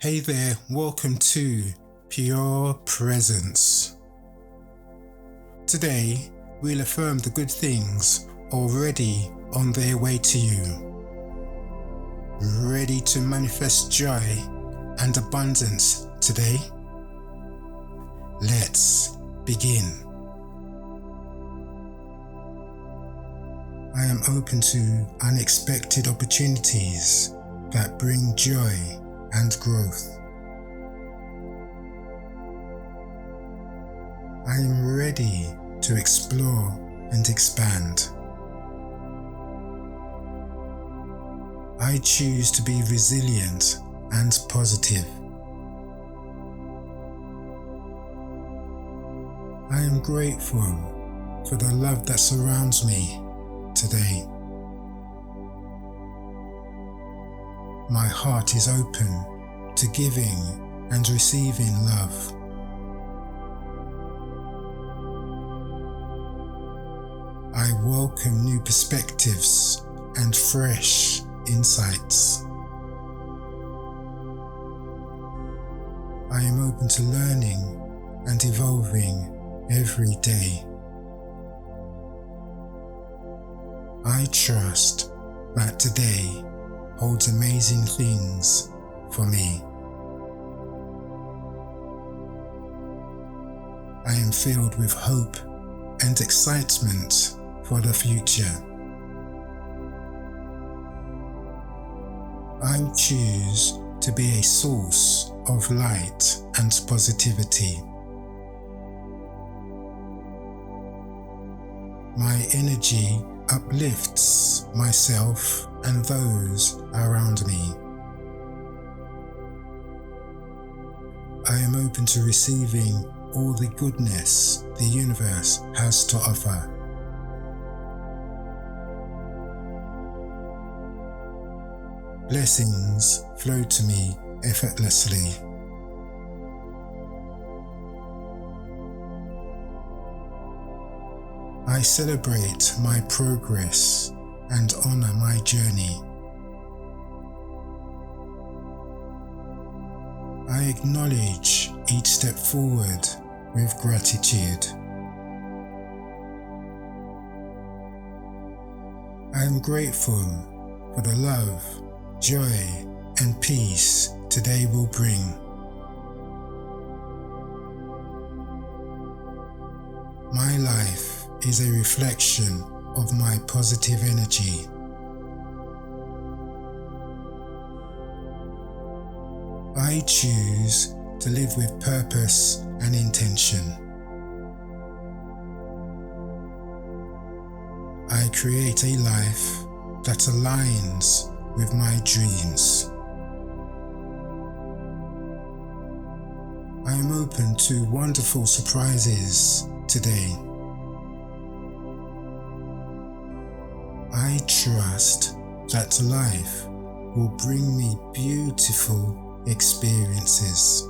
Hey there, welcome to Pure Presence. Today, we'll affirm the good things already on their way to you. Ready to manifest joy and abundance today? Let's begin. I am open to unexpected opportunities that bring joy and growth. I am ready to explore and expand. I choose to be resilient and positive. I am grateful for the love that surrounds me today. My heart is open to giving and receiving love. I welcome new perspectives and fresh insights. I am open to learning and evolving every day. I trust that today holds amazing things for me. I am filled with hope and excitement for the future. I choose to be a source of light and positivity. My energy uplifts myself and those around me. I am open to receiving all the goodness the universe has to offer. Blessings flow to me effortlessly. I celebrate my progress and honor my journey. I acknowledge each step forward with gratitude. I am grateful for the love, joy, and peace today will bring. My life is a reflection of my positive energy. I choose to live with purpose and intention. I create a life that aligns with my dreams. I am open to wonderful surprises today. I trust that life will bring me beautiful experiences.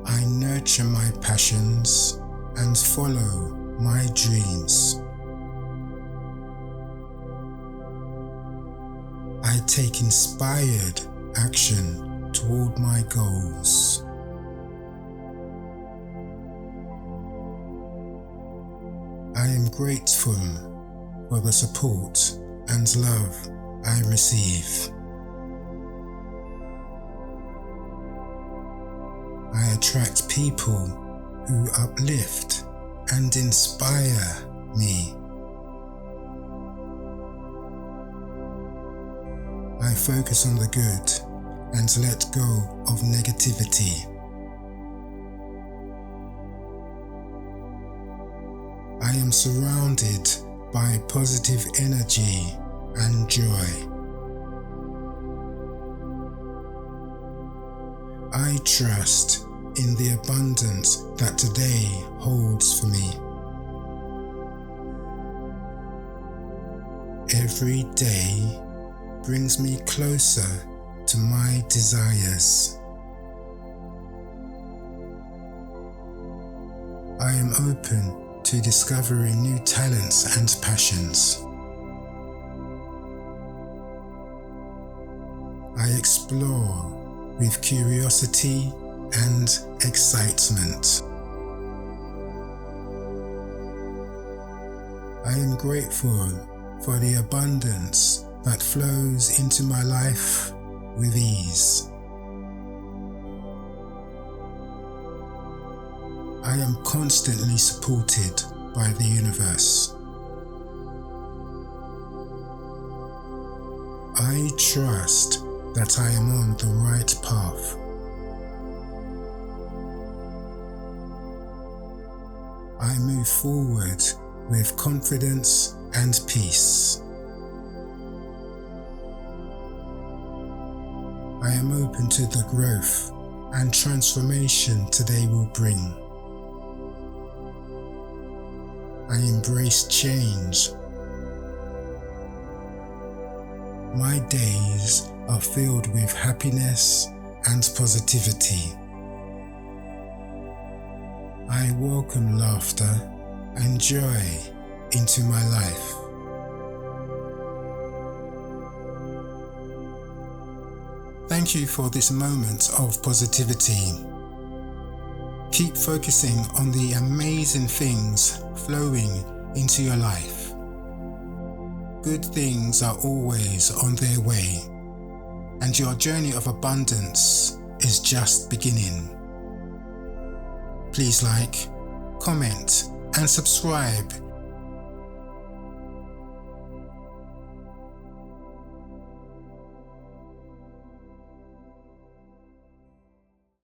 I nurture my passions and follow my dreams. I take inspired action toward my goals. I am grateful for the support and love I receive. I attract people who uplift and inspire me. I focus on the good and let go of negativity. I am surrounded by positive energy and joy. I trust in the abundance that today holds for me. Every day brings me closer to my desires. I am open to discovering new talents and passions. I explore with curiosity and excitement. I am grateful for the abundance that flows into my life with ease. I am constantly supported by the universe. I trust that I am on the right path. I move forward with confidence and peace. I am open to the growth and transformation today will bring. I embrace change. My days are filled with happiness and positivity. I welcome laughter and joy into my life. Thank you for this moment of positivity. Keep focusing on the amazing things flowing into your life. Good things are always on their way, and your journey of abundance is just beginning. Please like, comment, and subscribe